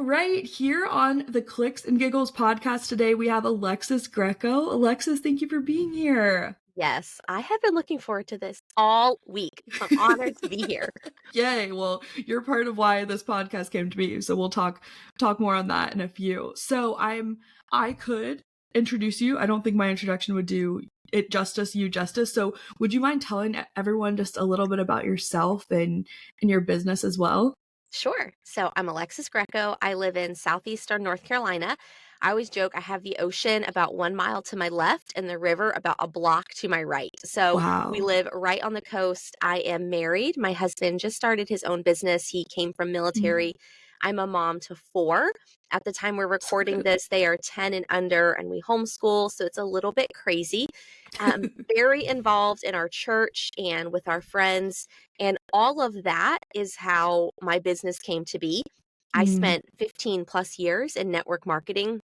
All right, here on the Clicks and Giggles podcast today, we have Alexis Greco. Alexis, thank you for being here. Yes, I have been looking forward to this all week. I'm honored to be here. Yay. Well, you're part of why this podcast came to be. So we'll talk more on that in a few. So I could introduce you. I don't think my introduction would do it justice, you justice. So would you mind telling everyone just a little bit about yourself and your business as well? Sure. So I'm Alexis Greco. I live in southeastern North Carolina. I always joke I have the ocean about 1 mile to my left and the river about a block to my right. So we Wow. live right on the coast. I am married. My husband just started his own business. He came from Mm, military. I'm a mom to four. At the time we're so recording good. this, they are 10 and under, and we homeschool. So it's a little bit crazy. Very involved in our church and with our friends. And all of that is how my business came to be. I Mm, spent 15 plus years in network marketing.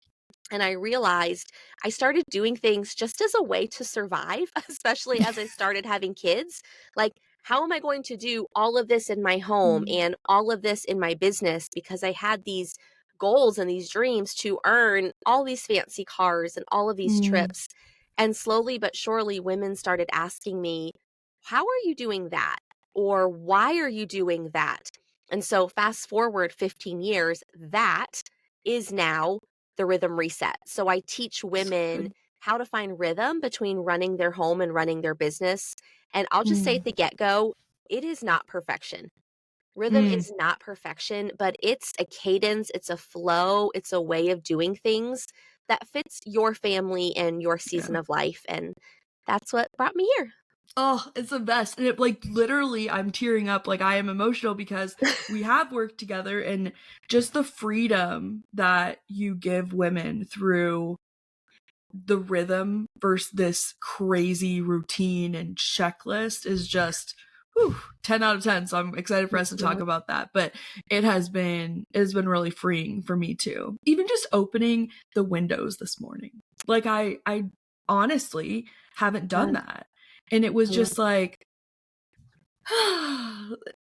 And I realized I started doing things just as a way to survive, especially as I started having kids. Like, how am I going to do all of this in my home mm, and all of this in my business? Because I had these goals and these dreams to earn all these fancy cars and all of these mm, trips. And slowly but surely, women started asking me, how are you doing that? Or why are you doing that? And so, fast forward 15 years, that is now the rhythm reset. So I teach so women good. how to find rhythm between running their home and running their business. And I'll just say Mm, at the get go, it is not perfection. Rhythm mm, is not perfection, but it's a cadence, it's a flow, it's a way of doing things that fits your family and your season yeah. of life. And that's what brought me here. Oh, it's the best. And it like literally I'm tearing up, like I am emotional because we have worked together and just the freedom that you give women through the rhythm versus this crazy routine and checklist is just whew, 10 out of 10. So I'm excited for us to talk Yeah. about that. But it has been really freeing for me too. Even just opening the windows this morning. Like I honestly haven't done that. And it was I love just like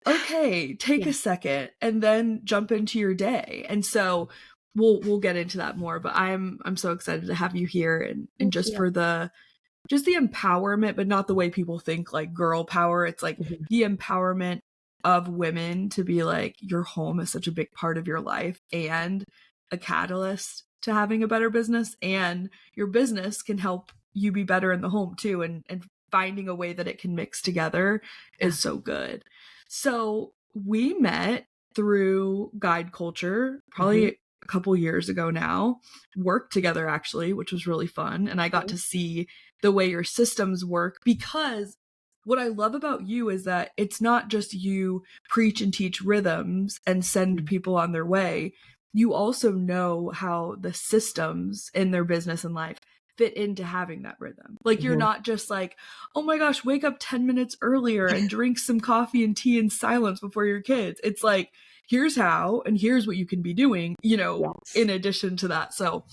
okay, take Yeah. a second and then jump into your day. And so we'll get into that more, but I'm so excited to have you here and Thank just you. for the just the empowerment, but not the way people think like girl power. It's like Mhm. the empowerment of women to be like your home is such a big part of your life and a catalyst to having a better business, and your business can help you be better in the home too, and finding a way that it can mix together Yeah. is so good. So we met through guide culture probably Mhm. a couple years ago now, worked together actually, which was really fun, and I got to see the way your systems work, because what I love about you is that it's not just you preach and teach rhythms and send Mhm. people on their way. You also know how the systems in their business and life fit into having that rhythm. Like you're Mhm. not just like, oh my gosh, wake up 10 minutes earlier and drink some coffee and tea in silence before your kids. It's like, here's how, and here's what you can be doing, Yes. in addition to that. So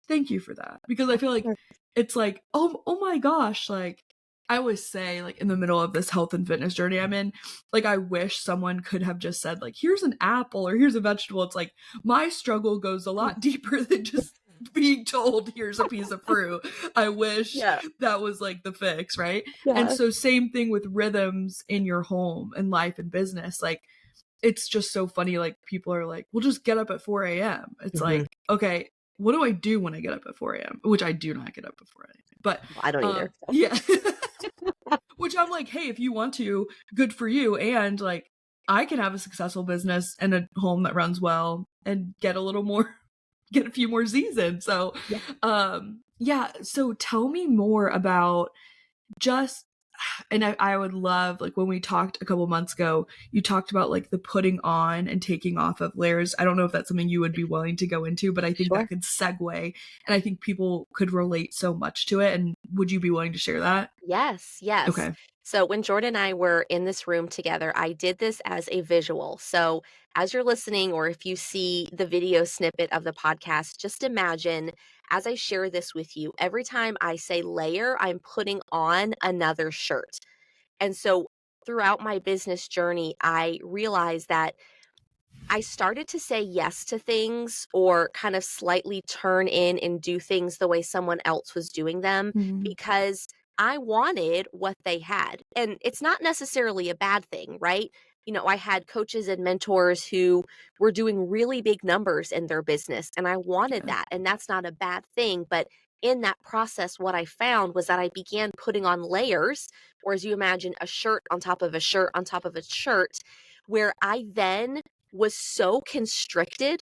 thank you for that, because I Of feel like course. it's like, oh my gosh, like I always say, like in the middle of this health and fitness journey I'm in, like I wish someone could have just said like, here's an apple or here's a vegetable. It's like my struggle goes a lot deeper than just being told here's a piece of fruit. I wish Yeah. that was like the fix, right? And Yeah. so same thing with rhythms in your home and life and business. Like it's just so funny. Like people are like, "We'll just get up at 4 a.m." It's like, Mhm. okay, what do I do when I get up at 4 a.m.? Which I do not get up at 4 a.m. But Well, I don't either. So. yeah. Which I'm like, hey, if you want to, good for you. And like I can have a successful business and a home that runs well and get a little more get a few more Z's in. So Yeah. yeah. So tell me more about just and I would love, like when we talked a couple months ago, you talked about like the putting on and taking off of layers. I don't know if that's something you would be willing to go into, but I think that Sure. could segue, and I think people could relate so much to it. And would you be willing to share that? Yes, yes. Okay. So when Jordan and I were in this room together, I did this as a visual. So as you're listening, or if you see the video snippet of the podcast, just imagine as I share this with you, every time I say layer, I'm putting on another shirt. And so throughout my business journey, I realized that I started to say yes to things or kind of slightly turn in and do things the way someone else was doing them Mm. because I wanted what they had. And it's not necessarily a bad thing, right? I had coaches and mentors who were doing really big numbers in their business, and I wanted Yeah. that. And that's not a bad thing. But in that process, what I found was that I began putting on layers, or as you imagine, a shirt on top of a shirt on top of a shirt, where I then was so constricted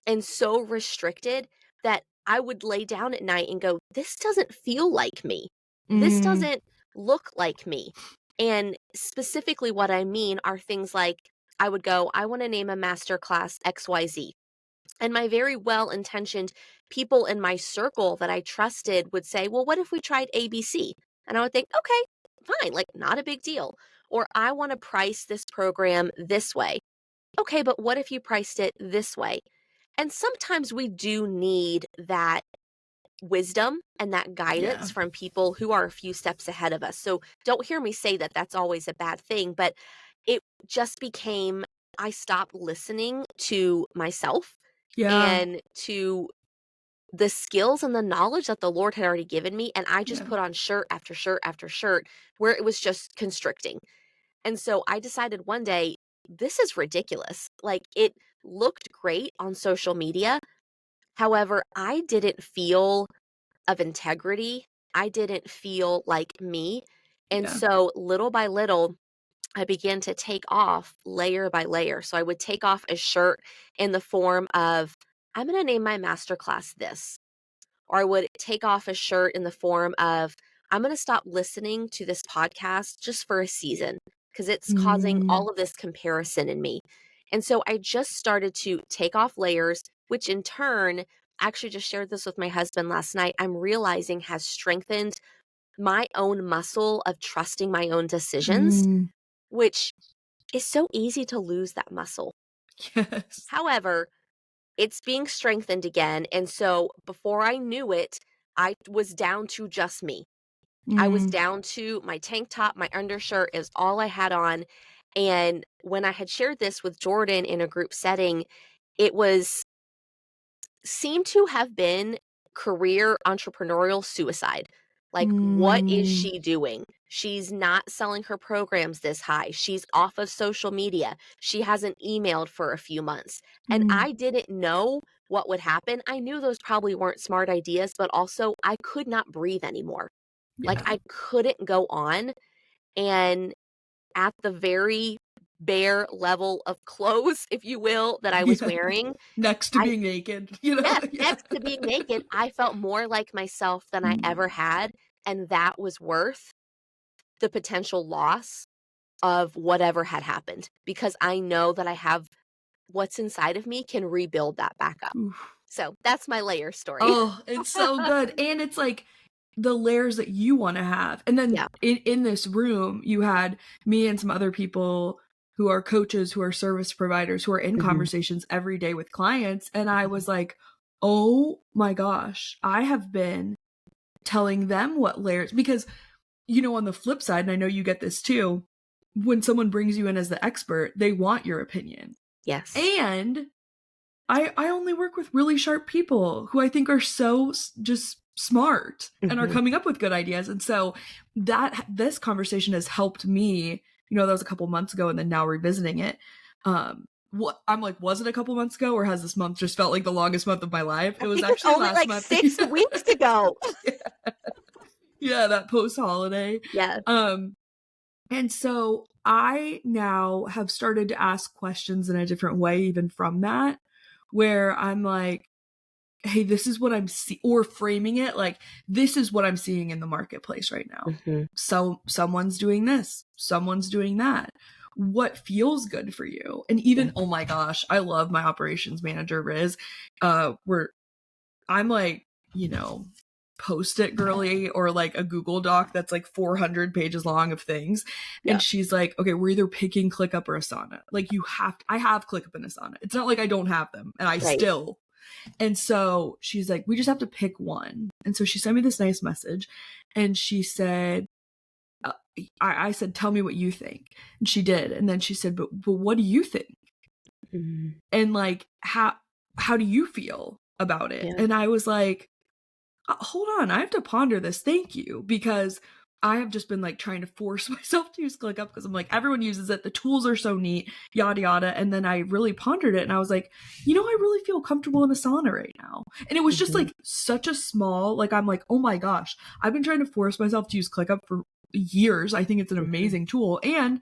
and so restricted that I would lay down at night and go, this doesn't feel like me. This Mm. doesn't look like me. And specifically, what I mean are things like I would go, I want to name a master class XYZ. And my very well intentioned people in my circle that I trusted would say, well, what if we tried ABC? And I would think, okay, fine, like not a big deal. Or I want to price this program this way. Okay, but what if you priced it this way? And sometimes we do need that wisdom and that Yeah. guidance from people who are a few steps ahead of us. So don't hear me say that that's always a bad thing, but it just became I stopped listening to myself Yeah. and to the skills and the knowledge that the Lord had already given me. And I just Yeah. put on shirt after shirt after shirt where it was just constricting. And so I decided one day, this is ridiculous. Like it looked great on social media. However, I didn't feel of integrity. I didn't feel like me. And Yeah. so little by little, I began to take off layer by layer. So I would take off a shirt in the form of, I'm going to name my masterclass this. Or I would take off a shirt in the form of, I'm going to stop listening to this podcast just for a season because it's causing Mm. all of this comparison in me. And so I just started to take off layers, which in turn, I actually just shared this with my husband last night, I'm realizing has strengthened my own muscle of trusting my own decisions, Mm. which is so easy to lose that muscle. Yes. However, it's being strengthened again. And so before I knew it, I was down to just me. I was Mm. down to my tank top, my undershirt is all I had on. And when I had shared this with Jordan in a group setting, it was seemed to have been career entrepreneurial suicide. Like, what is Mm. she doing? She's not selling her programs this high. She's off of social media. She hasn't emailed for a few months. And Mm. I didn't know what would happen. I knew those probably weren't smart ideas, but also I could not breathe anymore. Like, Yeah. I couldn't go on. And at the very bare level of clothes, if you will, that I was Yeah. wearing, Next to I being naked, you know? yes, Yeah. next to being naked, I felt more like myself than I ever Mm. had, and that was worth the potential loss of whatever had happened, because I know that I have what's inside of me can rebuild that back up. Oof. So, that's my layer story. Oh, it's so good. And it's like the layers that you want to have. And then Yeah. in this room, you had me and some other people who are coaches, who are service providers, who are in Mhm. conversations every day with clients. And I Mhm. was like, oh my gosh, I have been telling them what layers, because, on the flip side, and I know you get this too, when someone brings you in as the expert, they want your opinion. Yes. And I only work with really sharp people who I think are so just smart and are Mhm. coming up with good ideas. And so this conversation has helped me. That was a couple months ago, and then now revisiting it. What I'm like, was it a couple months ago, or has this month just felt like the longest month of my life? I It was think it's actually only last like month. 6 weeks ago. Yeah, that post holiday. Yeah. Um, and so I now have started to ask questions in a different way, even from that, where I'm like, hey, this is what I'm seeing, or framing it like, this is what I'm seeing in the marketplace right now. Mhm. So someone's doing this, someone's doing that. What feels good for you? And even, Yeah. oh my gosh, I love my operations manager, Riz. Where I'm like, post-it girly, or like a Google Doc that's like 400 pages long of things. Yeah. And she's like, okay, we're either picking ClickUp or Asana. Like I have ClickUp and Asana. It's not like I don't have them, and I Right. still. And so she's like, we just have to pick one. And so she sent me this nice message, and she said, I said, tell me what you think. And she did. And then she said, but what do you think? Mhm. And like, how do you feel about it? Yeah. And I was like, hold on, I have to ponder this. Thank you. Because I have just been like trying to force myself to use ClickUp because I'm like, everyone uses it. The tools are so neat, yada, yada. And then I really pondered it and I was like, you know, I really feel comfortable in Asana right now. And it was just Mhm. like such a small, like, I'm like, oh my gosh, I've been trying to force myself to use ClickUp for years. I think it's an Mhm. amazing tool. And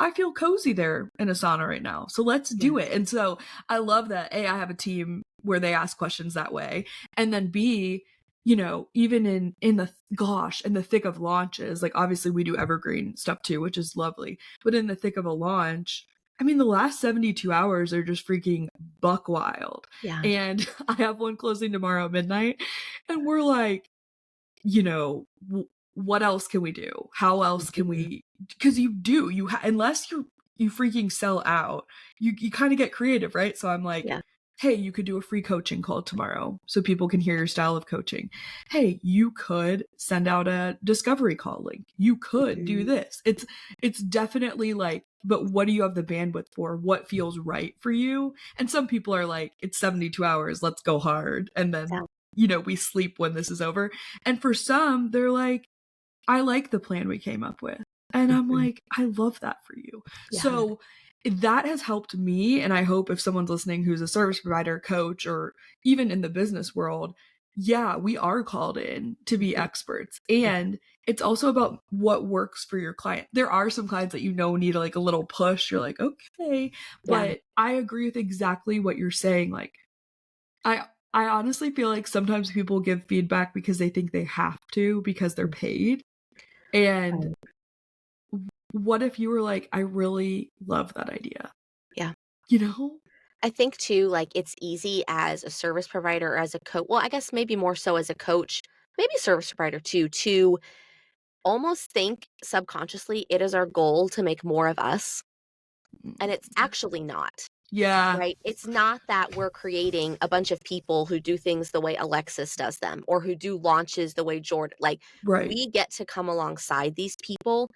I feel cozy there in Asana right now. So let's do it. Yes. And so I love that A, I have a team where they ask questions that way. And then B, you know, even in the in the thick of launches, like obviously we do evergreen stuff too, which is lovely. But in the thick of a launch, I mean, the last 72 hours are just freaking buck wild. Yeah. And I have one closing tomorrow at midnight. And we're like, you know, what else can we do? How else can Mhm. we? Because unless you freaking sell out, you kind of get creative, right? So I'm like, Yeah. hey, you could do a free coaching call tomorrow so people can hear your style of coaching. Hey, you could send out a discovery call link. You could do Mhm. this. It's definitely like, but what do you have the bandwidth for? What feels right for you? And some people are like, it's 72 hours, let's go hard. And then, Yeah. you know, we sleep when this is over. And for some, they're like, I like the plan we came up with. And I'm Mhm. like, I love that for you. Yeah. So that has helped me. And I hope if someone's listening who's a service provider, coach, or even in the business world, yeah, we are called in to be Mhm. experts. Mhm. And it's also about what works for your client. There are some clients that you know need like a little push. You're like, okay. Yeah. But I agree with exactly what you're saying. Like, I I honestly feel like sometimes people give feedback because they think they have to because they're Mhm. paid. And Right. what if you were like, I really love that idea? Yeah. You know? I think too, like, it's easy as a service provider or as a coach. Well, I guess maybe more so as a coach, maybe service provider too, to almost think subconsciously it is our goal to make more of us, and it's actually not. Yeah. Right? It's not that we're creating a bunch of people who do things the way Alexis does them or who do launches the way Jordan, like, Right. we get to come alongside these people,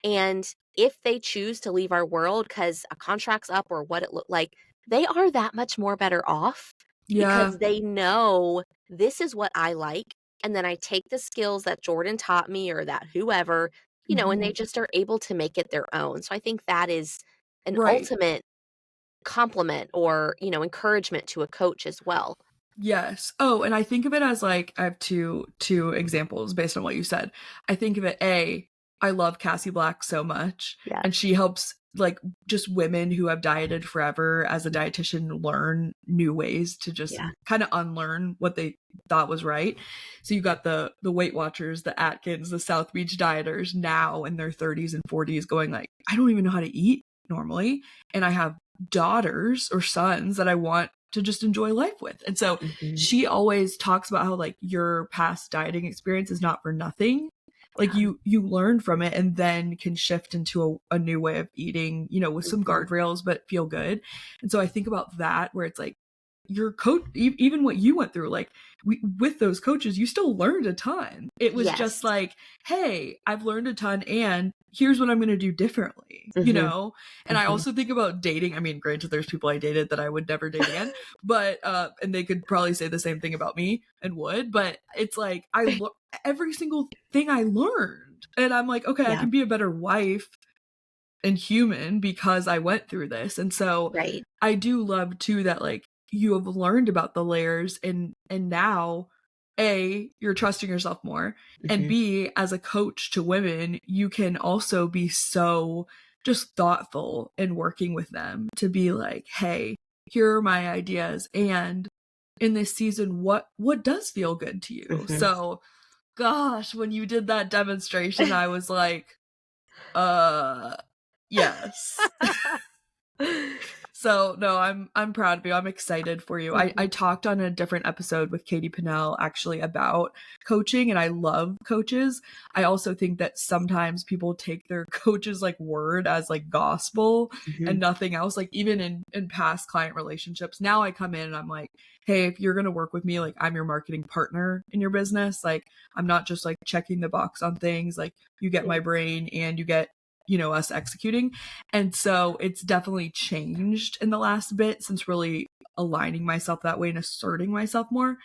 and if they choose to leave our world because a contract's up or what it looked like, they are that much more better off Yeah. because they know this is what I like, and then I take the skills that Jordan taught me or that whoever, and they Mhm. just are able to make it their own. So I think that is an Right. ultimate compliment or, encouragement to a coach as well. Yes. Oh, and I think of it as like I have two examples based on what you said. I think of it I love Cassie Black so much Yeah. and she helps like just women who have dieted forever as a dietitian learn new ways to just Yeah. kind of unlearn what they thought was right. So you got the Weight Watchers, the Atkins, the South Beach dieters now in their 30s and 40s going like, I don't even know how to eat normally and I have daughters or sons that I want to just enjoy life with. And so Mhm. she always talks about how like your past dieting experience is not for nothing. Like Yeah. you learn from it and then can shift into a new way of eating, you know, with some Mhm. guardrails but feel good. And so I think about that where it's like your coach, even what you went through, like with those coaches, you still learned a ton. It was just Yes. like, hey, I've learned a ton and here's what I'm going to do differently, you Mhm. know? And I Mhm. also think about dating. I mean, granted, there's people I dated that I would never date again, but, and they could probably say the same thing about me and would, but it's like, every single thing I learned. And I'm like, okay, I Yeah. can be a better wife and human because I went through this. And so Right. I do love too that like you have learned about the layers and now A, you're trusting yourself more and Mhm. B, as a coach to women, you can also be so just thoughtful in working with them to be like, "Hey, here are my ideas and in this season what does feel good to you?" Mhm. So, gosh, when you did that demonstration, I was like, uh yes. So no, I'm proud of you. I'm excited for you. I Mhm. talked on a different episode with Katie Pinnell actually about coaching and I love coaches. I also think that sometimes people take their coach's like word as like gospel and Mhm. nothing else. Like even in past client relationships, now I come in and I'm like, hey, if you're gonna work with me, like I'm your marketing partner in your business. Like I'm not just like checking the box on things. Like you get Yeah. my brain and you get us executing. And so it's definitely changed in the last bit since really aligning myself that way and asserting myself more.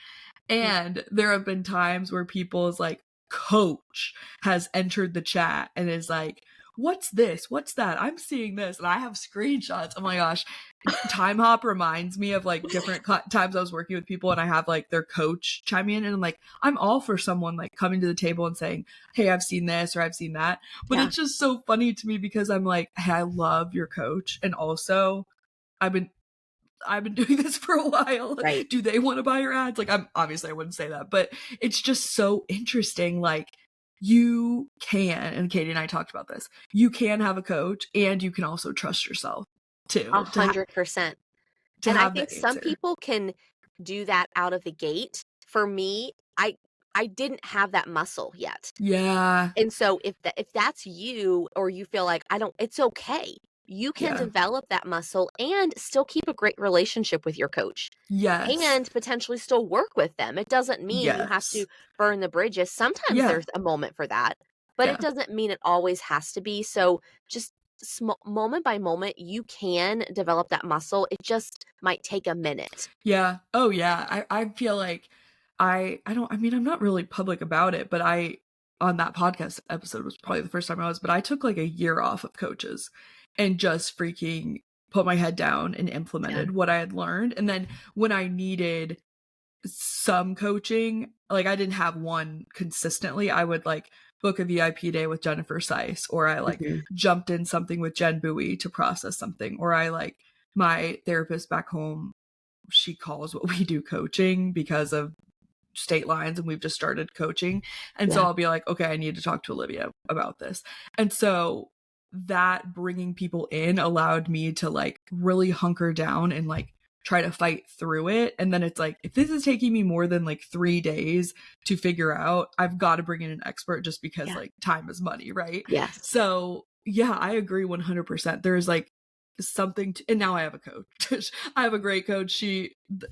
Mm. And there have been times where people's like coach has entered the chat and is like, what's this? What's that? I'm seeing this. And I have screenshots. Oh my gosh. Time Hop reminds me of like different times I was working with people and I have like their coach chime in and I'm like, I'm all for someone like coming to the table and saying, hey, I've seen this or I've seen that. But Yeah. it's just so funny to me because I'm like, hey, I love your coach. And also I've been doing this for a while. Right. Do they want to buy your ads? Like, I'm obviously I wouldn't say that, but it's just so interesting. Like, you can, and Katie and I talked about this, you can have a coach and you can also trust yourself too, 100%. to And I have think the some answer. people can do that out of the gate. For me, I didn't have that muscle yet. Yeah. And so if that's you or you feel like I don't it's okay. You can Yeah. develop that muscle and still keep a great relationship with your coach Yes. and potentially still work with them. It doesn't mean you have to Yes. burn the bridges. Sometimes Yeah. there's a moment for that, but it Yeah. doesn't mean it always has to be. So just moment by moment, you can develop that muscle. It just might take a minute. Yeah. Oh yeah. I feel like I mean, I'm not really public about it, but I on that podcast episode was probably the first time I was, but I took like a year off of coaches and just freaking put my head down and Yeah. implemented what I had learned. And then when I needed some coaching, like I didn't have one consistently, I would like book a VIP day with Jennifer Seiss, or I like Mhm. jumped in something with Jen Bowie to process something, or I like my therapist back home, she calls what we do coaching because of state lines and we've just started coaching. And so Yeah. I'll be like, okay, I need to talk to Olivia about this. And so that bringing people in allowed me to like really hunker down and like try to fight through it. And then it's like, if this is taking me more than like 3 days to figure out, I've got to bring in an expert just because Yeah. like time is money, right? Yes. So yeah, I agree 100%. There's like something to, and now I have a coach. I have a great coach.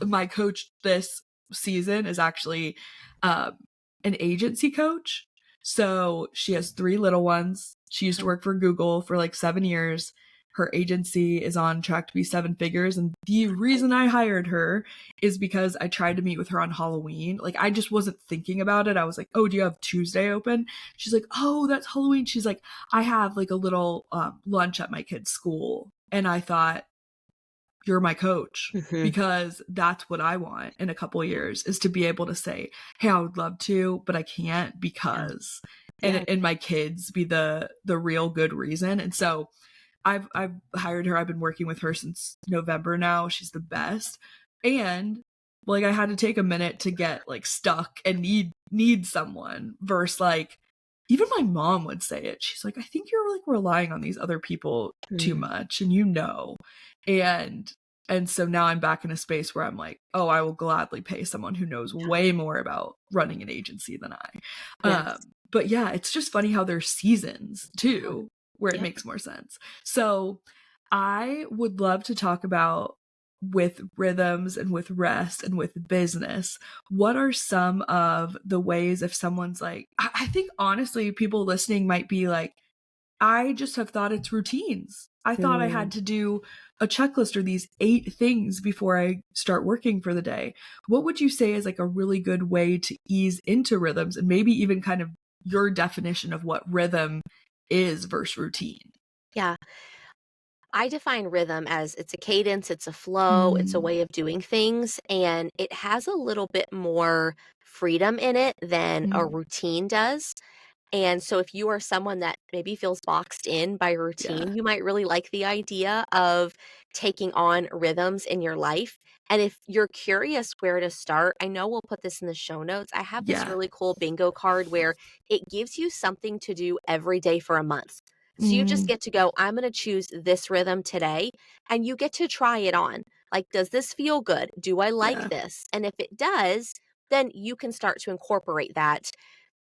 My coach this season is actually um, an agency coach. So she has 3 little ones. She used to work for Google for like 7 years. Her agency is on track to be 7 figures. And the reason I hired her is because I tried to meet with her on Halloween. Like, I just wasn't thinking about it. I was like, oh, do you have Tuesday open? She's like, oh, that's Halloween. She's like, I have like a little lunch at my kid's school. And I thought, you're my coach, Mhm. because that's what I want in a couple of years, is to be able to say, hey, I would love to, but I can't Yeah. because, Yeah. and my kids be the real good reason. And so I've hired her. I've been working with her since November now. She's the best. And like, I had to take a minute to get like stuck and need someone versus like, even my mom would say it. She's like, I think you're like relying on these other people too Mm. much, and and so now I'm back in a space where I'm like, oh, I will gladly pay someone who knows Yeah. way more about running an agency than I. Yes. But yeah, it's just funny how there's seasons Mhm. too where it Yep. makes more sense. So I would love to talk about, with rhythms and with rest and with business, what are some of the ways, if someone's like, I think honestly, people listening might be like, I just have thought it's routines. I thought I had Mm. to do a checklist or these 8 things before I start working for the day. What would you say is like a really good way to ease into rhythms, and maybe even kind of your definition of what rhythm is versus routine? Yeah. I define rhythm as it's a cadence, it's a flow, it's a Mm, way of doing things, and it has a little bit more freedom in it than a mm, routine does. And so if you are someone that maybe feels boxed in by yeah. routine, you might really like the idea of taking on rhythms in your life. And if you're curious where to start, I know we'll put this in the show notes. I have this Yeah. really cool bingo card where it gives you something to do every day for a month. So you just Mm, get to go, I'm going to choose this rhythm today, and you get to try it on. Like, does this feel good? Do I like yeah. this? And if it does, then you can start to incorporate that.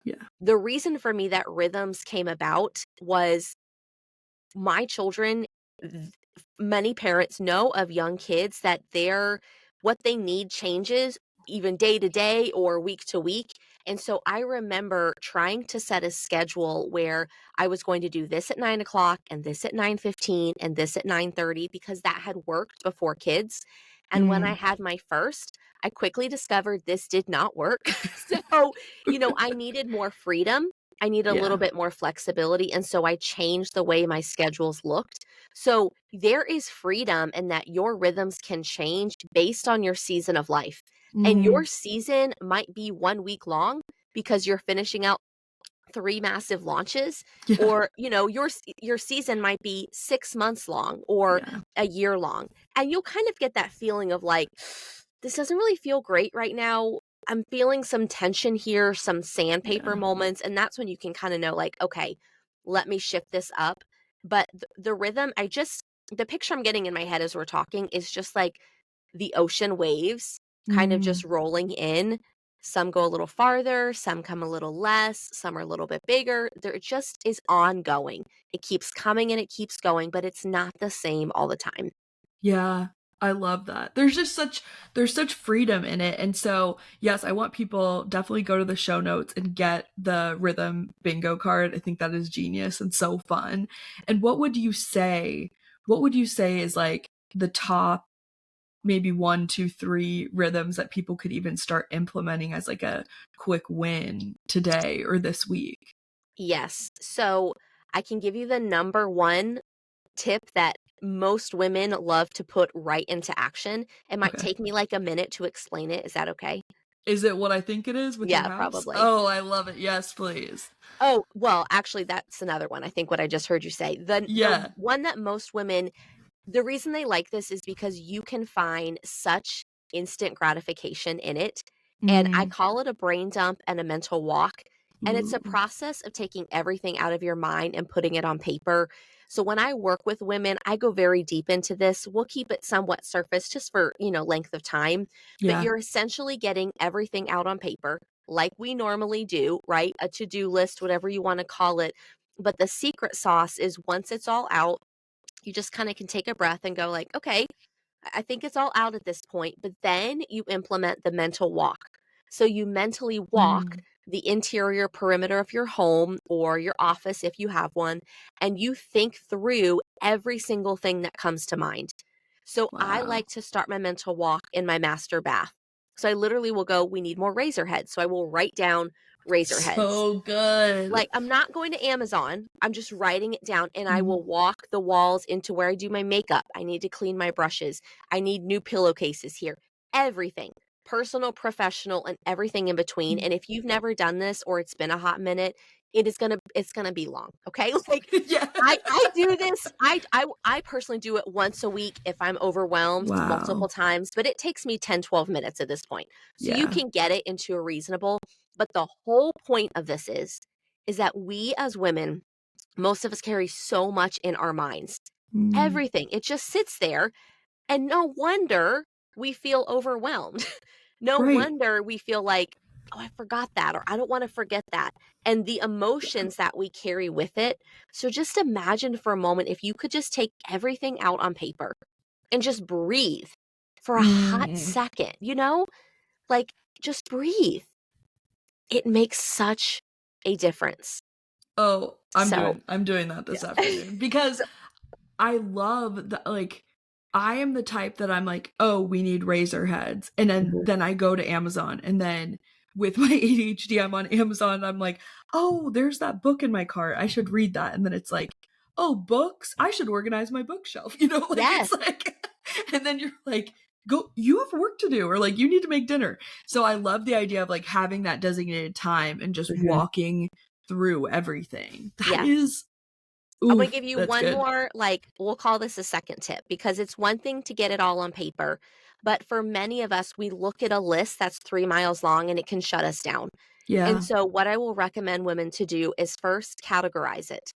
Yeah. The reason for me that rhythms came about was my children, th- many parents know of young kids that their what they need changes even day to day or week to week. And so I remember trying to set a schedule where I was going to do this at 9 o'clock and this at 9:15 and this at 9:30 because that had worked before kids. And when I Mm, had my first, I quickly discovered this did not work. So, I needed more freedom. I need a little yeah. bit more flexibility. And so I changed the way my schedules looked. So there is freedom in that your rhythms can change based on your season of life. And your Mm, season might be 1 week long because you're finishing out 3 massive launches, yeah. or, your season might be 6 months long or Yeah. a year long. And you'll kind of get that feeling of like, "This doesn't really feel great right now. I'm feeling some tension here, some sandpaper Yeah. moments," and that's when you can kinda know, like, "Okay, let me shift this up." But the rhythm, the picture I'm getting in my head as we're talking is just like the ocean waves kind of Mm. just rolling in. Some go a little farther, some come a little less, some are a little bit bigger. There just is ongoing. It keeps coming and it keeps going, but it's not the same all the time. Yeah, I love that. There's such freedom in it. And so, yes, I want people definitely go to the show notes and get the rhythm bingo card. I think that is genius and so fun. And what would you say is like the top maybe one, two, three rhythms that people could even start implementing as like a quick win today or this week? Yes. So I can give you the number one tip that most women love to put right into action. It might Okay. take me like a minute to explain it. Is that okay? Is it what I think it is with your Yeah, house? probably. Oh, I love it. Yes, please. Oh, well, actually, that's another one. I think what I just heard you say. The Yeah. one that most women, the reason they like this is because you can find such instant gratification in it, and I Mm. call it a brain dump and a mental walk, and it's a Ooh. process of taking everything out of your mind and putting it on paper. So when I work with women, I go very deep into this. We'll keep it somewhat surface just for, length of time, but Yeah. you're essentially getting everything out on paper like we normally do, right? A to-do list, whatever you want to call it. But the secret sauce is once it's all out, you just kind of can take a breath and go like, okay, I think it's all out at this point, but then you implement the mental walk. So you mentally walk Mm. the interior perimeter of your home or your office if you have one, and you think through every single thing that comes to mind. So I Wow. like to start my mental walk in my master bath. So I literally will go, we need more razor heads. So I will write down razor heads. So good. Like, I'm not going to Amazon, I'm just writing it down, and I Mhm. will walk the walls into where I do my makeup. I need to clean my brushes. I need new pillowcases here. Everything, personal, professional, and everything in between, Mm. and if you've never done this or it's been a hot minute, it's gonna be long, okay? Like, Yeah. I do this, I personally do it once a week if I'm overwhelmed multiple Wow. times, but it takes me 10, 12 minutes at this point. So you Yeah. can get it into a reasonable, but the whole point of this is that we as women, most of us carry so much in our minds. Mm. Everything. It just sits there, and no wonder we feel overwhelmed. No Right. wonder we feel like, "Oh, I forgot that," or "I don't wanna forget that," and the Yeah. emotions that we carry with it. So just imagine for a moment if you could just take everything out on paper and just breathe for a hot Mm. second, Like, just breathe. It makes such a difference. Oh, I'm So doing I'm doing that this yeah. afternoon because So I love the like, I am the type that I'm like, "Oh, we need razor heads," and then Mhm. then I go to Amazon, and then with my ADHD, I'm on Amazon, I'm like, "Oh, there's that book in my cart, I should read that," and then it's like, "Oh, books? I should organize my bookshelf," like, it's Yes. like and then you're like, "Go you have work to do," or like, "You need to make dinner." So I love the idea of, like, having that designated time and just Mhm. walking through everything. That Yeah. is I'm gonna oof, give you that's one good. more, like, we'll call this a second tip because it's one thing to get it all on paper, but for many of us, we look at a list that's 3 miles long and it can shut us down. And Yeah. so what I will recommend women to do is first categorize it.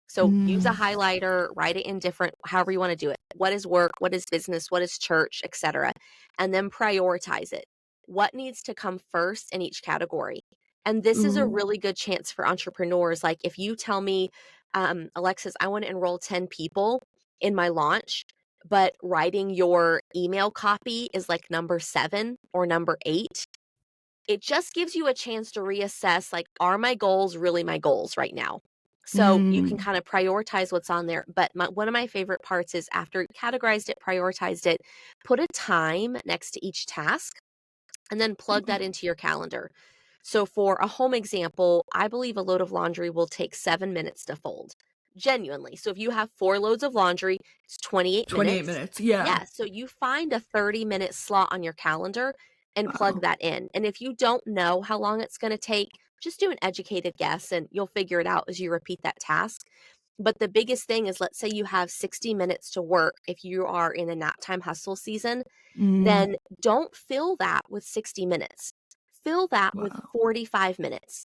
So use a Mm. highlighter, write it in different however you wanna do it. What is work? What is business? What is church? Etcetera. And then prioritize it. What needs to come first in each category? And this is a Ooh. really good chance for entrepreneurs. Like, if you tell me, Alexis, I wanna enroll 10 people in my launch, but writing your email copy is like number 7 or number 8. It just gives you a chance to reassess, like, are my goals really my goals right now? So you can Mm. kind of prioritize what's on there. But one of my favorite parts is after you categorized it, prioritized it, put a time next to each task and then plug that into your calendar. So for a home example, I believe a load of laundry will take 7 minutes to fold. Genuinely. So if you have 4 loads of laundry, it's 28 28 minutes. minutes. Yeah. Yeah. So you find a 30-minute slot on your calendar and plug Wow. that in. And if you don't know how long it's going to take, just do an educated guess and you'll figure it out as you repeat that task. But the biggest thing is, let's say you have 60 minutes to work if you are in a nap time hustle season, Mm. then don't fill that with 60 minutes. Fill that with Wow. 45 minutes.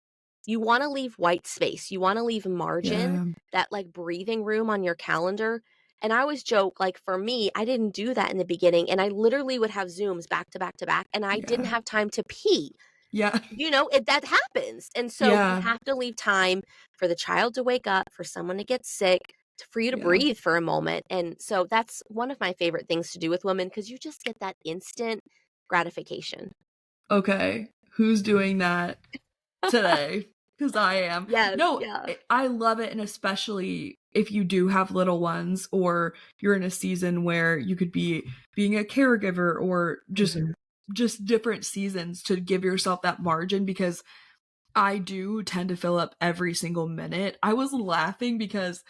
You want to leave white space. You want to leave margin, Yeah. that like breathing room on your calendar. And I always joke, like for me, I didn't do that in the beginning. And I literally would have Zooms back to back to back, and I didn't Yeah. have time to pee. Yeah. That happens. And so you Yeah. have to leave time for the child to wake up, for someone to get sick, for you to Yeah. breathe for a moment. And so that's one of my favorite things to do with women, because you just get that instant gratification. Okay. Who's doing that today? Because I am. Yes, No, yeah. I love it. And especially if you do have little ones or you're in a season where you could be being a caregiver or Mhm. just different seasons to give yourself that margin, because I do tend to fill up every single minute. I was laughing because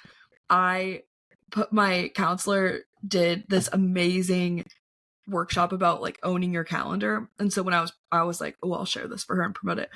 I put my counselor did this amazing workshop about like owning your calendar. And so when I was like, oh, I'll share this for her and promote it.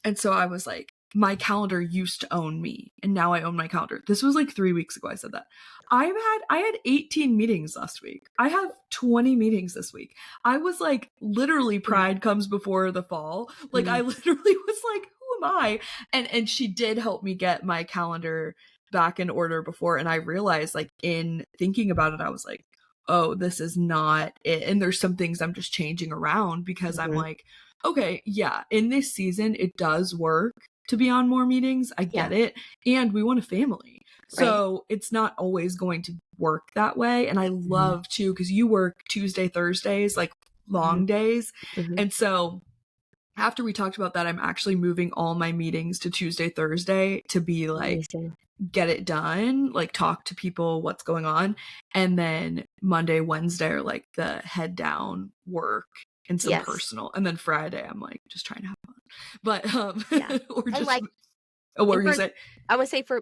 And so I was like, my calendar used to own me and now I own my calendar. This was like 3 weeks ago I said that. I had 18 meetings last week. I have 20 meetings this week. I was like, literally Mhm, pride comes before the fall. Like I mhm. literally was like, who am I? And she did help me get my calendar back in order before. And I realized, like, in thinking about it, I was like, oh, this is not it. And there's some things I'm just changing around because I'm Mhm. like, okay, yeah, in this season, it does work to be on more meetings. I Yeah, get it. And we want a family. right. So it's not always going to work that way. And I Mhm, love too, because you work Tuesday, Thursdays, like mhm, long days. mhm. And so after we talked about that, I'm actually moving all my meetings to Tuesday, Thursday to be like, Amazing. get it done, like talk to people what's going on. And then Monday, Wednesday are like the head down work and some Yes. personal. And then Friday, I'm like just trying to have fun. But, Yeah. or And, just, like, oh, what and were you for gonna say? I would say for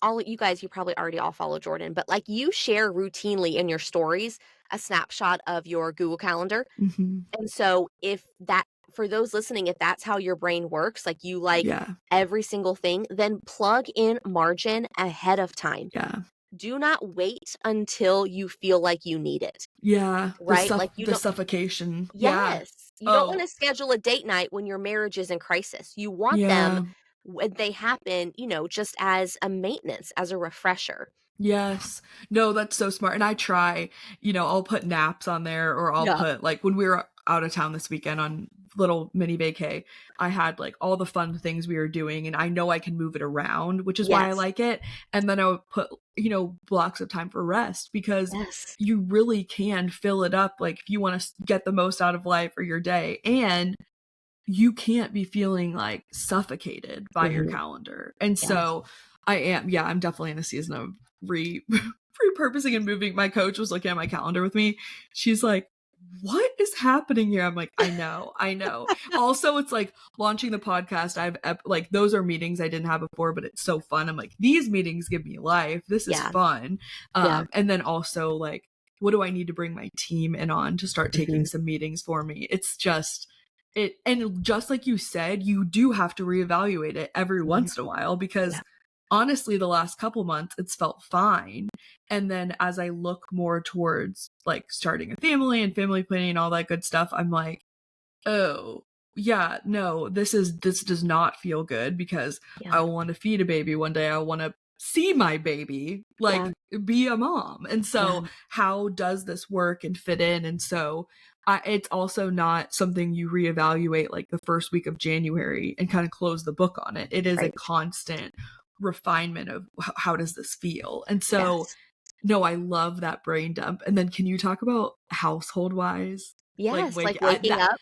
all you guys, you probably already all follow Jordan, but, like, you share routinely in your stories a snapshot of your Google Calendar. Hmm. And so if that for those listening, if that's how your brain works, like you like Yeah. every single thing, then plug in margin ahead of time. Yeah. Do not wait until you feel like you need it, Yeah. right? Like you The don't suffocation. Yeah. Yes, you don't Oh, wanna schedule a date night when your marriage is in crisis. You want them yeah. when they happen, just as a maintenance, as a refresher. Yes. No, that's so smart. And I try, I'll put naps on there or I'll Yeah. put like when we were out of town this weekend on little mini vacay, I had like all the fun things we were doing and I know I can move it around, which is why I Yes. like it. And then I would put, blocks of time for rest because Yes. you really can fill it up like if you want to get the most out of life or your day. And you can't be feeling like suffocated by your Mhm. calendar. And Yes. so I'm definitely in a season of repurposing and moving. My coach was looking at my calendar with me. She's like, what is happening here? I'm like, I know, I know. Also, it's like launching the podcast. Like those are meetings I didn't have before, but it's so fun. I'm like, these meetings give me life. This is Yeah. fun. Yeah. And then also like, what do I need to bring my team in on to start taking Mhm. some meetings for me? It's just it, and just like you said, you do have to reevaluate it every Mhm. once in a while because Yeah. honestly, the last couple months it's felt fine. And then as I look more towards like starting a family and family planning and all that good stuff, I'm like, oh, yeah, no, this does not feel good because Yeah. I want to feed a baby one day. I want to see my baby, Yeah. like be a mom. And Yeah. so how does this work and fit in? And so it's also not something you reevaluate like the first week of January and kind of close the book on it. It is a Right. constant refinement of how does this feel? And so Yes. No, I love that brain dump. And then can you talk about household wise? Like Yes, wake like waking that up.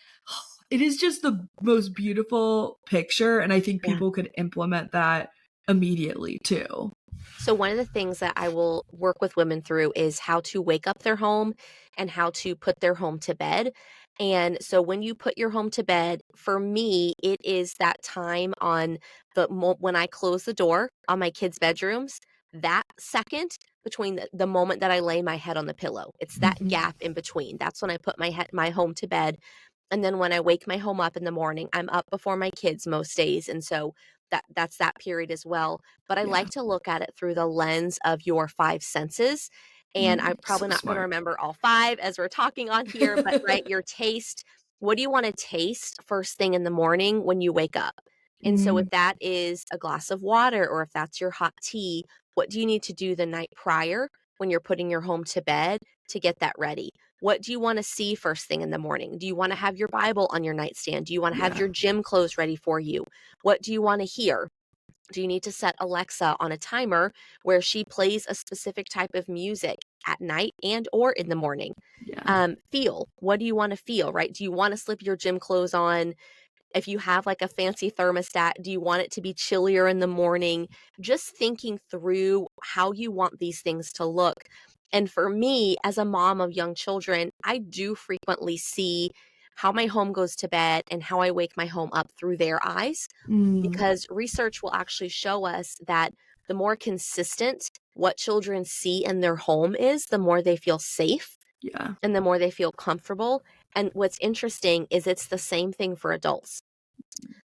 it is just the most beautiful picture, and I think Yeah. people could implement that immediately too. So, one of the things that I will work with women through is how to wake up their home and how to put their home to bed. And so, when you put your home to bed, for me, it is that time on when I close the door on my kids' bedrooms, that second between the moment that I lay my head on the pillow. It's that Mhm. gap in between. That's when I put my home to bed. And then when I wake my home up in the morning, I'm up before my kids most days. And so that's that period as well. But I Yeah. like to look at it through the lens of your 5 senses, and I'm So probably not gonna smart. remember all 5 as we're talking on here, but, right, your taste. What do you wanna taste first thing in the morning when you wake up? And so if Mm, that is a glass of water or if that's your hot tea, what do you need to do the night prior when you're putting your home to bed to get that ready? What do you wanna see first thing in the morning? Do you wanna have your Bible on your nightstand? Do you wanna have yeah. your gym clothes ready for you? What do you wanna hear? Do you need to set Alexa on a timer where she plays a specific type of music at night and or in the morning? Yeah. Feel. What do you want to feel, right? Do you want to slip your gym clothes on? If you have like a fancy thermostat, do you want it to be chillier in the morning? Just thinking through how you want these things to look. And for me, as a mom of young children, I do frequently see how my home goes to bed and how I wake my home up through their eyes, Mm, because research will actually show us that the more consistent what children see in their home is, the more they feel safe yeah. and the more they feel comfortable. And what's interesting is it's the same thing for adults.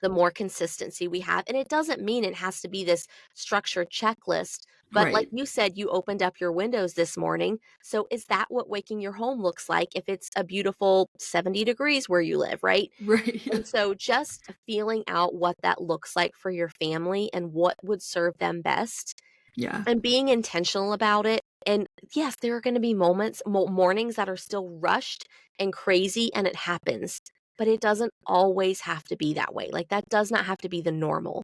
The more consistency we have, and it doesn't mean it has to be this structured checklist, but like Right. you said, you opened up your windows this morning. So is that what waking your home looks like if it's a beautiful 70 degrees where you live, right? Right. And so just feeling out what that looks like for your family and what would serve them best Yeah. and being intentional about it. And yes, there are going to be moments, mornings that are still rushed and crazy, and it happens. But it doesn't always have to be that way. Like, that does not have to be the normal.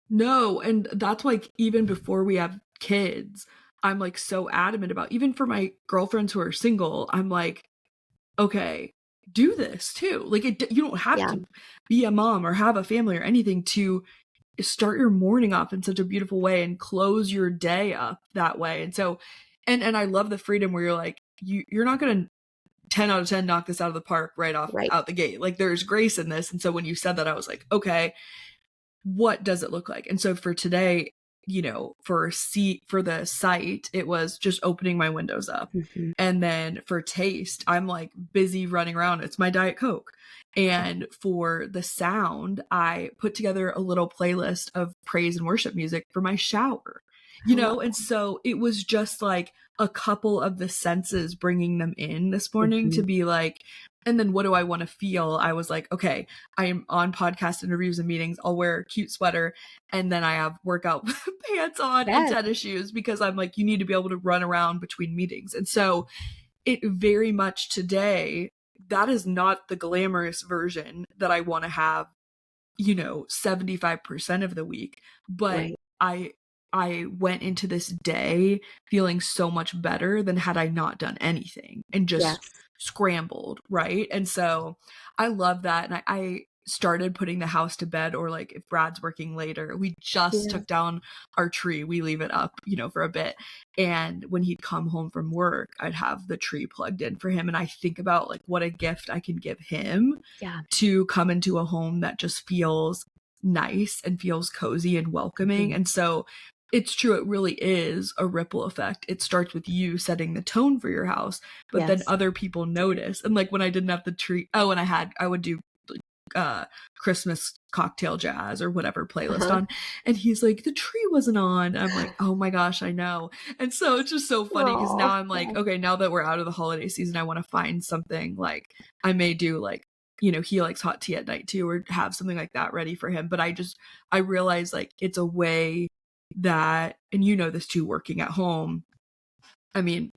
No, and that's like even before we have kids, I'm like so adamant about even for my girlfriends who are single, I'm like, okay, do this too. Like you don't have Yeah. to be a mom or have a family or anything to start your morning off in such a beautiful way and close your day up that way. And so and I love the freedom where you're like you're not going to 10 out of 10 knock this out of the park right off Right. out the gate. Like there's grace in this. And so when you said that I was like, okay, what does it look like? And so for today, for the site, it was just opening my windows up. Hmm. And then for taste, I'm like busy running around. It's my Diet Coke. And for the sound, I put together a little playlist of praise and worship music for my shower. I love And so it was just like a couple of the senses bringing them in this that. morning to Hmm. be like, and then what do I want to feel? I was like, okay, I am on podcast interviews and meetings. I'll wear a cute sweater and then I have workout pants on and Yes. tennis shoes because I'm like, you need to be able to run around between meetings. And so it very much today, that is not the glamorous version that I want to have 75% of the week, but Right. I went into this day feeling so much better than had I not done anything and just Yes. scrambled, right? And so I love that. And I started putting the house to bed, or like if Brad's working later, we just Yeah. took down our tree. We leave it up, for a bit. And when he'd come home from work, I'd have the tree plugged in for him. And I think about like what a gift I can give him Yeah. to come into a home that just feels nice and feels cozy and welcoming. Mhm. And so it's true, it really is a ripple effect. It starts with you setting the tone for your house, but then Yes. other people notice. And like when I didn't have the tree, oh, and I would do Christmas cocktail jazz or whatever playlist Uh-huh. on, and he's like, the tree wasn't on. I'm like, oh my gosh, I know. And so it's just so funny because Oh, now I'm like, yeah. okay, now that we're out of the holiday season, I want to find something like I may do like he likes hot tea at night too, or have something like that ready for him. But I realize like it's a way that, and this too, working at home. I mean,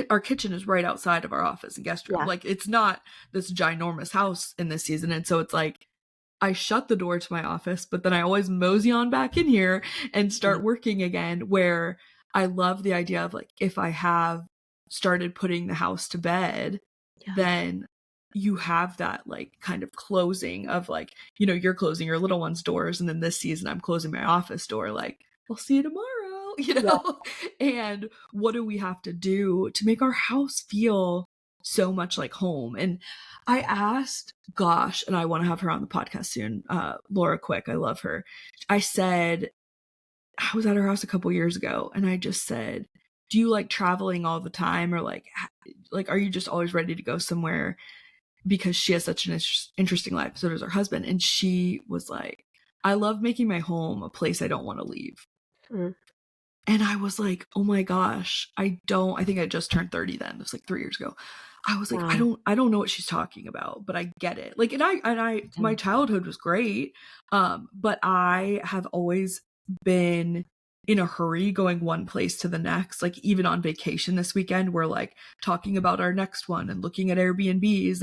our kitchen is right outside of our office and guest room. Yeah. Like it's not this ginormous house in this season. And so it's like I shut the door to my office, but then I always mosey on back in here and Yeah. start working again, where I love the idea of like, if I have started putting the house to bed, Yeah. then you have that like kind of closing of like, you're closing your little one's doors. And then this season I'm closing my office door. Like, I'll see you tomorrow, Yeah. and what do we have to do to make our house feel so much like home? And I asked, gosh, and I want to have her on the podcast soon, Laura Quick. I love her. I said, I was at her house a couple years ago and I just said, do you like traveling all the time, or like are you just always ready to go somewhere? Because she has such an interesting life. So does her husband. And she was like, I love making my home a place I don't want to leave. Mm. And I was like, oh my gosh, I think I just turned 30 then. It was like 3 years ago. I was like, Wow. I don't know what she's talking about, but I get it. Like, and I, my childhood was great. But I have always been in a hurry going one place to the next. Like, even on vacation this weekend, we're like talking about our next one and looking at Airbnbs,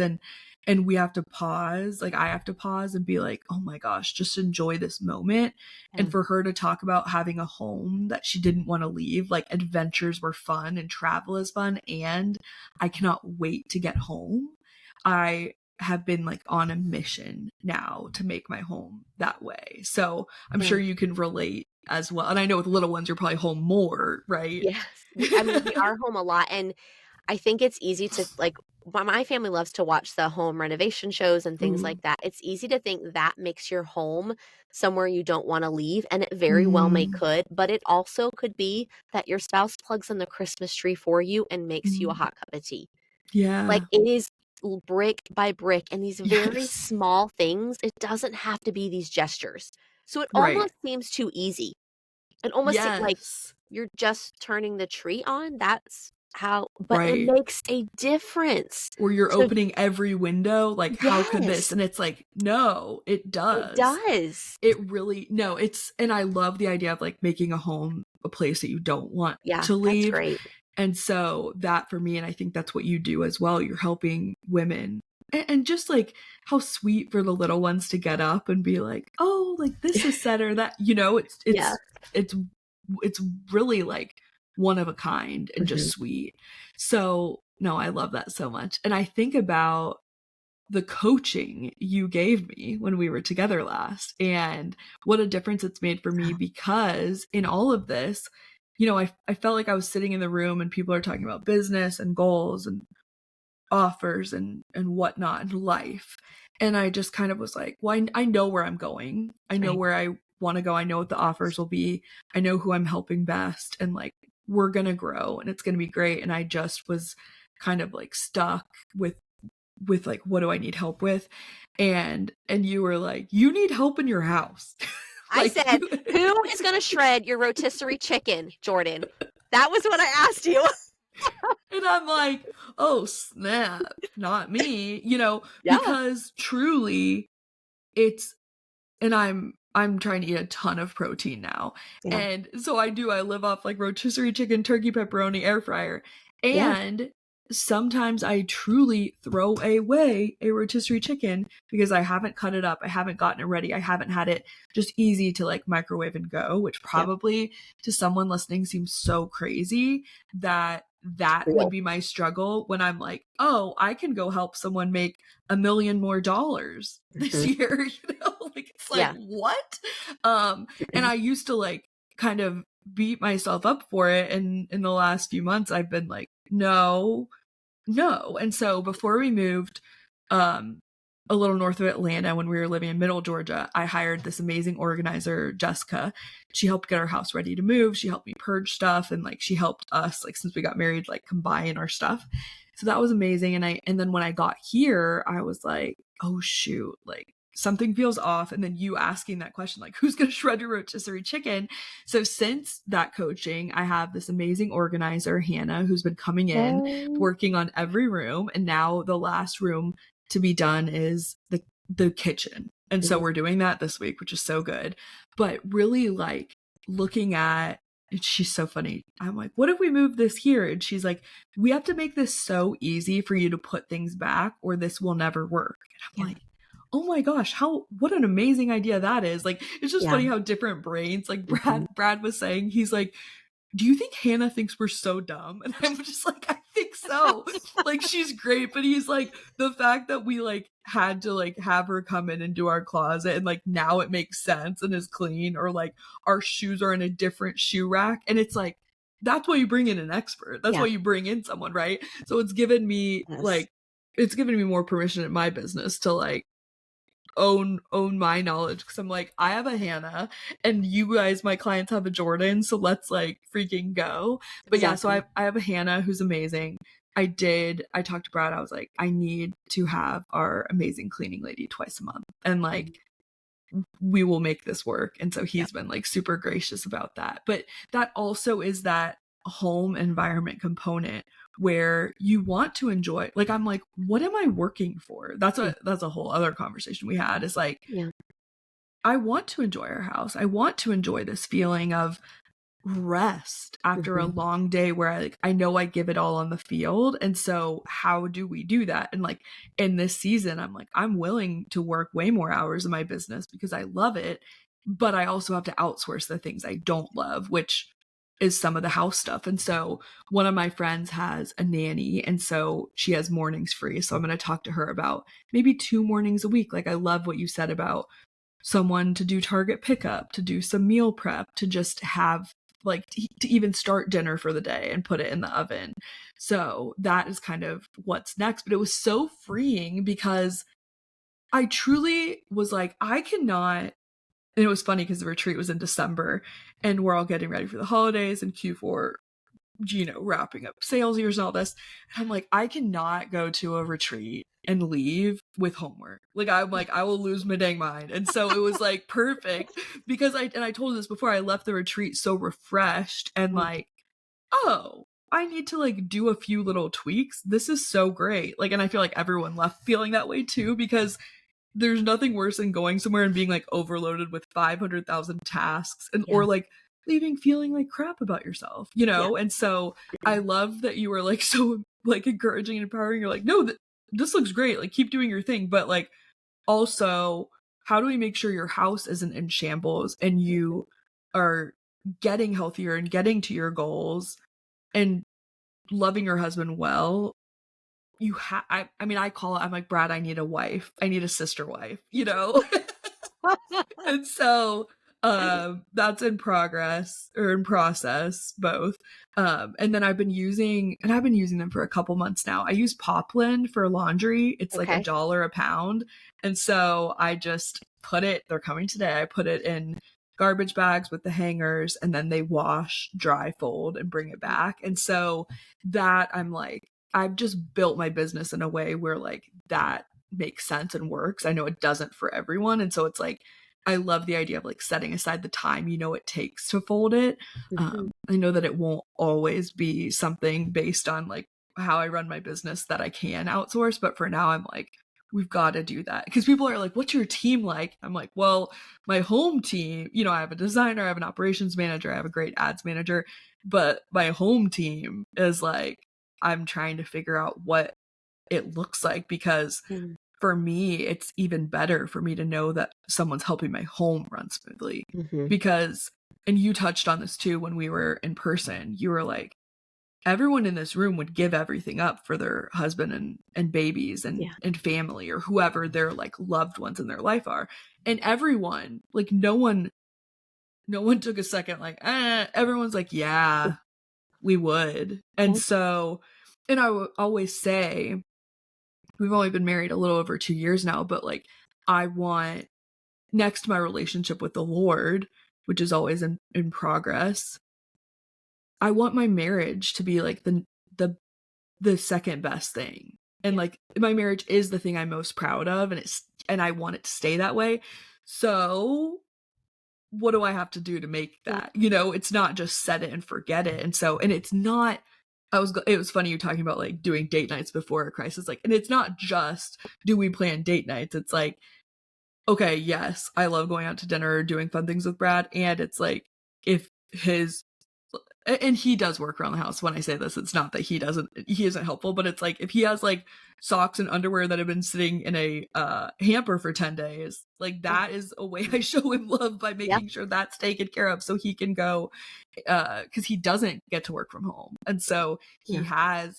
and we have to pause. Like, I have to pause and be like, oh my gosh, just enjoy this moment. Yeah. And for her to talk about having a home that she didn't want to leave, like adventures were fun and travel is fun, and I cannot wait to get home. I have been like on a mission now to make my home that way. So I'm Yeah. sure you can relate as well. And I know with little ones, you're probably home more, right? Yes. I mean, we are home a lot, and I think it's easy to like my family loves to watch the home renovation shows and things Ooh. like that. It's easy to think that makes your home somewhere you don't want to leave, and it very well may Mm, could, but it also could be that your spouse plugs in the Christmas tree for you and makes you a mm. hot cup of tea. Like, Yeah. it is brick by brick, and these very Yes. small things, it doesn't have to be these gestures. So it Right. almost seems too easy. It almost seems like Yes. you're just turning the tree on, that's how, but it Right. makes a difference. Or you're So opening every window, like, how could this? yes, And it's like, no, it it does. does. It really, no, it's, and I love the idea of like making a home a place that you don't want Yeah, to that's leave. great. And so that for me, and I think that's what you do as well, you're helping women. And just like how sweet for the little ones to get up and be like, oh, like this is said or that, Yeah. it's it's really like one of a kind and just Mhm. sweet. So no, I love that so much. And I think about the coaching you gave me when we were together last, and what a difference it's made for me, because in all of this, I felt like I was sitting in the room and people are talking about business and goals and offers and whatnot in life. And I just kind of was like, well, I know where I'm going. I know Right. where I want to go. I know what the offers will be. I know who I'm helping best. And like, we're going to grow and it's going to be great. And I just was kind of like stuck with like, what do I need help with? And you were like, you need help in your house. I Like said, you "Who is gonna shred your rotisserie chicken, Jordan?" That was what I asked you. And I'm like, oh snap, not me, Yeah, because truly it's, and I'm trying to eat a ton of protein now. yeah, And so I live off like rotisserie chicken, turkey, pepperoni, air fryer. yeah, And sometimes I truly throw away a rotisserie chicken because I haven't cut it up, I haven't gotten it ready, I haven't had it just easy to like microwave and go, which yeah. probably to someone listening seems so crazy It's that would real. be my struggle when I'm like, oh, I can go help someone make $1 million more this Mhm. year. Like it's like Yeah. what? And I used to like kind of beat myself up for it, and in the last few months I've been like, no. And so before we moved um a little north of Atlanta, when we were living in middle Georgia, I hired this amazing organizer, Jessica. She helped get our house ready to move. She helped me purge stuff, and like she helped us, like since we got married, like combine our stuff. So that was amazing. And then when I got here, I was like, oh shoot, like something feels off. And then you asking that question, like, who's going to shred your rotisserie chicken? So since that coaching, I have this amazing organizer, Hannah, who's been coming in, Oh, working on every room. And now the last room to be done is the kitchen. And so mhm. we're doing that this week, which is so good. But really like looking at, and she's so funny. I'm like, what if we move this here? And she's like, we have to make this so easy for you to put things back or this will never work. And I'm Yeah, like, oh my gosh, what an amazing idea that is. Like, it's just yeah. funny how different brains, like Mhm. Brad was saying, he's like, do you think Hannah thinks we're so dumb? And I'm just like, I think so. Like, she's great. But he's like, the fact that we like had to like have her come in and do our closet, and like now it makes sense and is clean, or like our shoes are in a different shoe rack. And it's like, that's why you bring in an expert. That's Yeah. why you bring in someone, right? So it's given me Yes. like, it's given me more permission in my business to like own my knowledge, because I'm like, I have a Hannah and you guys, my clients, have a Jordan, so let's like freaking go. But yeah, so Exactly. I have a Hannah who's amazing. I talked to Brad, I was like, I need to have our amazing cleaning lady twice a month, and like we will make this work. And so Yeah. he's been like super gracious about that. But that also is that home environment component where you want to enjoy, like, I'm like, what am I working for? That's a whole other conversation we had, is like, Yeah. I want to enjoy our house. I want to enjoy this feeling of rest after a Mhm. long day where I know I give it all on the field. And so how do we do that? And like in this season, I'm like, I'm willing to work way more hours in my business because I love it, but I also have to outsource the things I don't love, which is some of the house stuff. And so one of my friends has a nanny, and so she has mornings free. So I'm going to talk to her about maybe 2 mornings a week. Like, I love what you said about someone to do Target pickup, to do some meal prep, to just have like to even start dinner for the day and put it in the oven. So that is kind of what's next. But it was so freeing because I truly was like, I cannot. And it was funny because the retreat was in December and we're all getting ready for the holidays and Q4, wrapping up sales years and all this. And I'm like, I cannot go to a retreat and leave with homework. Like, I'm like, I will lose my dang mind. And so it was like perfect because I told you this before, I left the retreat so refreshed and Mhm. like, oh, I need to like do a few little tweaks. This is so great. Like, and I feel like everyone left feeling that way too, because there's nothing worse than going somewhere and being like overloaded with 500,000 tasks, and Yeah. or like leaving feeling like crap about yourself, Yeah. And so I love that you were like so like encouraging and empowering. You're like, no, this looks great. Like, keep doing your thing. But like, also, how do we make sure your house isn't in shambles and you are getting healthier and getting to your goals and loving your husband well? I mean, I call it, I'm like, Brad, I need a wife. I need a sister wife? And so that's in progress, or in process, both. And then I've been using them for a couple months now. I use Poplin for laundry. It's like Okay. $1 a pound. And so I just they're coming today. I put it in garbage bags with the hangers, and then they wash, dry, fold, and bring it back. And so that, I'm like, I've just built my business in a way where like that makes sense and works. I know it doesn't for everyone. And so it's like, I love the idea of like setting aside the time it takes to fold it. Mhm. I know that it won't always be something based on like how I run my business that I can outsource, but for now I'm like, we've got to do that, because people are like, what's your team like? I'm like, well, my home team, I have a designer, I have an operations manager, I have a great ads manager, but my home team is like, I'm trying to figure out what it looks like, because Mhm. for me, it's even better for me to know that someone's helping my home run smoothly. Mhm. Because, and you touched on this too when we were in person, you were like, everyone in this room would give everything up for their husband and babies Yeah. and family, or whoever their like loved ones in their life are. And everyone, like, no one took a second, like, everyone's like, yeah, we would. And Okay. so, and I would always say, we've only been married a little over 2 years now, but like, I want, next to my relationship with the Lord, which is always in progress, I want my marriage to be like the the second best thing. And Yeah. like, my marriage is the thing I'm most proud of, and I want it to stay that way. So what do I have to do to make Yeah. that? It's not just set it and forget it. And so, and it's not, it was funny you talking about like doing date nights before a crisis. Like, and it's not just, do we plan date nights? It's like, okay, yes, I love going out to dinner, doing fun things with Brad. And it's like, if his, and he does work around the house. When I say this, it's not that he isn't helpful, but it's like if he has like socks and underwear that have been sitting in a hamper for 10 days, like that is a way I show him love, by Yep. making sure that's taken care of so he can go, because he doesn't get to work from home. And so Yeah. I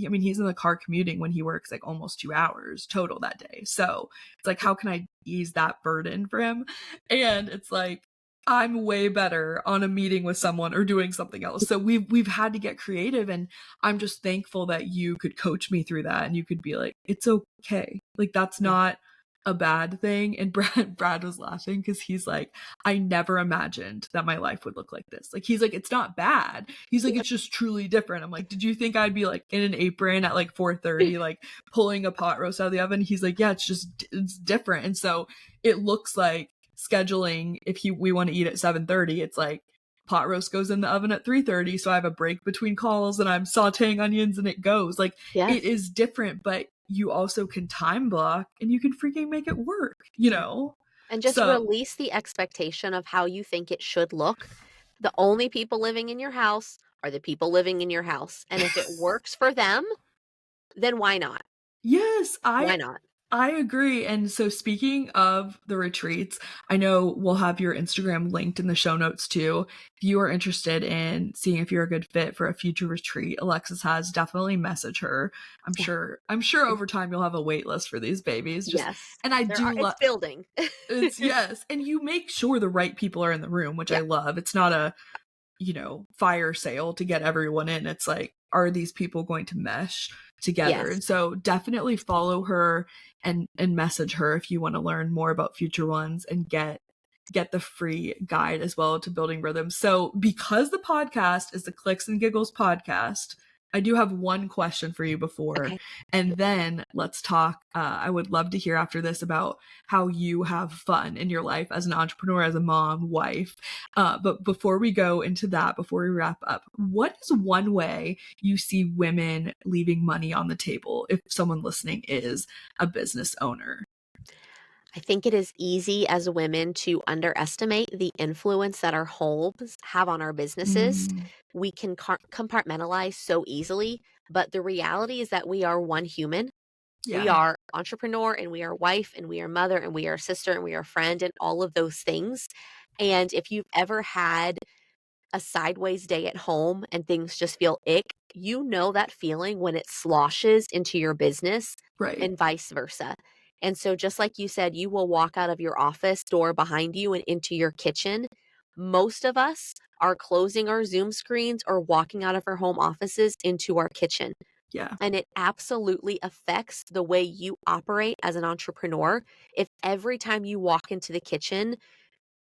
mean, he's in the car commuting when he works like almost 2 hours total that day. So it's like, how can I ease that burden for him? And it's like, I'm way better on a meeting with someone or doing something else. So we've had to get creative, and I'm just thankful that you could coach me through that, and you could be like, it's okay. Like that's not a bad thing. And Brad was laughing because he's like, I never imagined that my life would look like this. Like he's like, it's not bad. He's like, it's just truly different. I'm like, did you think I'd be like in an apron at like 4:30, like pulling a pot roast out of the oven? He's like, yeah, it's different. And so it looks like scheduling, if we want to eat at 7:30, it's like pot roast goes in the oven at 3:30, so I have a break between calls and I'm sauteing onions and it goes. Like Yes. it is different, but you also can time block and you can freaking make it work, you know? And just So release the expectation of how you think it should look. The only people living in your house are the people living in your house. And if it works for them, then why not? yes, Why not? I agree. And so speaking of the retreats, I know we'll have your Instagram linked in the show notes too. If you are interested in seeing if you're a good fit for a future retreat, Alexis has, definitely message her. Yeah. I'm sure over time you'll have a wait list for these babies. Just Yes. and I There are do it's love building. it's yes. And you make sure the right people are in the room, which Yeah. I love. It's not a, fire sale to get everyone in. It's like, are these people going to mesh together? Yes. And so definitely follow her and message her if you want to learn more about future ones and get the free guide as well to building rhythms. So because the podcast is the Clicks and Giggles podcast, I do have one question for you before, Okay. and then let's talk. I would love to hear after this about how you have fun in your life as an entrepreneur, as a mom, wife. But before we go into that, before we wrap up, what is one way you see women leaving money on the table if someone listening is a business owner? I think it is easy as women to underestimate the influence that our homes have on our businesses. Mm, We can compartmentalize so easily, but the reality is that we are one human. We yeah, are entrepreneur and we are wife and we are mother and we are sister and we are friend and all of those things. And if you've ever had a sideways day at home and things just feel ick, you know that feeling when it sloshes into your business right. and vice versa. And so, just like you said, you will walk out of your office door behind you and into your kitchen. Most of us are closing our Zoom screens or walking out of our home offices into our kitchen. Yeah, And it absolutely affects the way you operate as an entrepreneur. If every time you walk into the kitchen,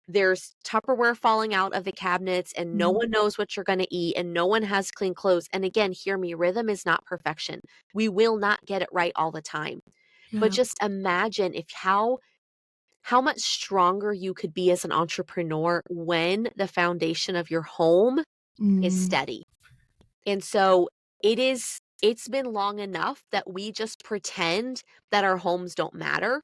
there's Tupperware falling out of the cabinets and no mm, one knows what you're going to eat and no one has clean clothes. And again, hear me, rhythm is not perfection. We will not get it right all the time. But yeah, just imagine if how much stronger you could be as an entrepreneur when the foundation of your home is mm, steady. And so it's been long enough that we just pretend that our homes don't matter.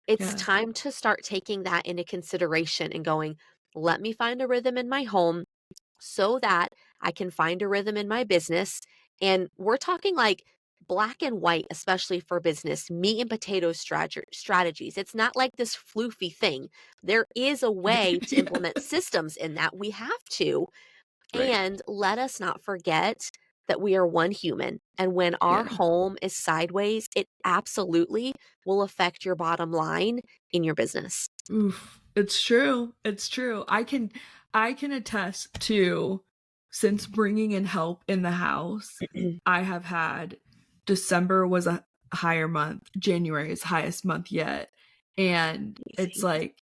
It's yeah, time to start taking that into consideration and going, let me find a rhythm in my home so that I can find a rhythm in my business. And we're talking like black and white, especially for business, meat and potatoes strategies. It's not like this floofy thing. There is a way to implement yes, systems in that. We have to. right, And let us not forget that we are one human. And when our yeah. home is sideways, it absolutely will affect your bottom line in your business. Oof. It's true. It's true. I can attest to, since bringing in help in the house, I have had, December was a higher month, January is highest month yet. And it's Amazing. like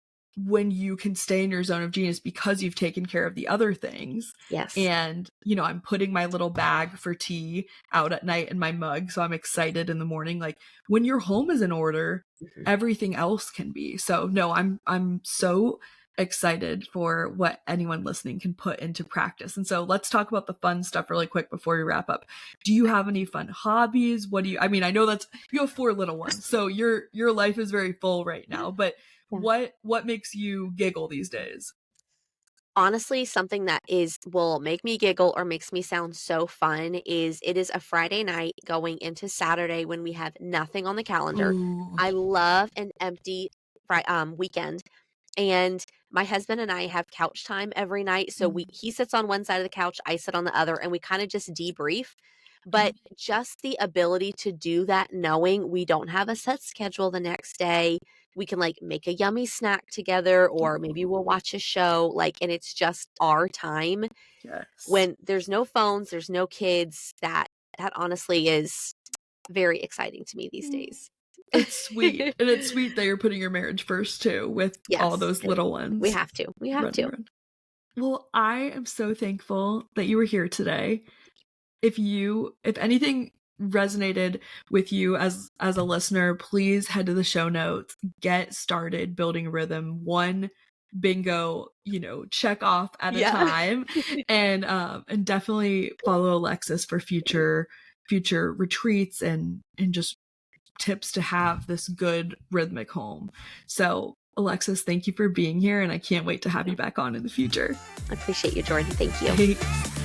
when you can stay in your zone of genius because you've taken care of the other things. Yes. And, I'm putting my little bag for tea out at night in my mug, so I'm excited in the morning. Like when your home is in order, Mhm. everything else can be. So no, I'm so excited for what anyone listening can put into practice. And so let's talk about the fun stuff really quick before we wrap up. Do you have any fun hobbies? What do you, I mean, I know that's, you have 4 little ones, so your life is very full right now, but Yeah. what makes you giggle these days? Honestly, something that will make me giggle or makes me sound so fun is it is a Friday night going into Saturday when we have nothing on the calendar. Ooh. I love an empty weekend, and my husband and I have couch time every night, so Mm. he sits on one side of the couch, I sit on the other, and we kinda just debrief. But Mm. just the ability to do that knowing we don't have a set schedule the next day, we can, like, make a yummy snack together, or maybe we'll watch a show, like, and it's just our time Yes. when there's no phones, there's no kids, that honestly is very exciting to me these Mm. days. It's sweet, and it's sweet that you're putting your marriage first too with all Yes, those little we ones have to, we have running to. around. Well, I am so thankful that you were here today. If anything resonated with you as a listener, please head to the show notes, get started building rhythm, one bingo, check off at a Yeah. time, and definitely follow Alexis for future retreats and just tips to have this good rhythmic home. So Alexis, thank you for being here, and I can't wait to have you back on in the future. I appreciate you, Jordan, thank you. Thanks.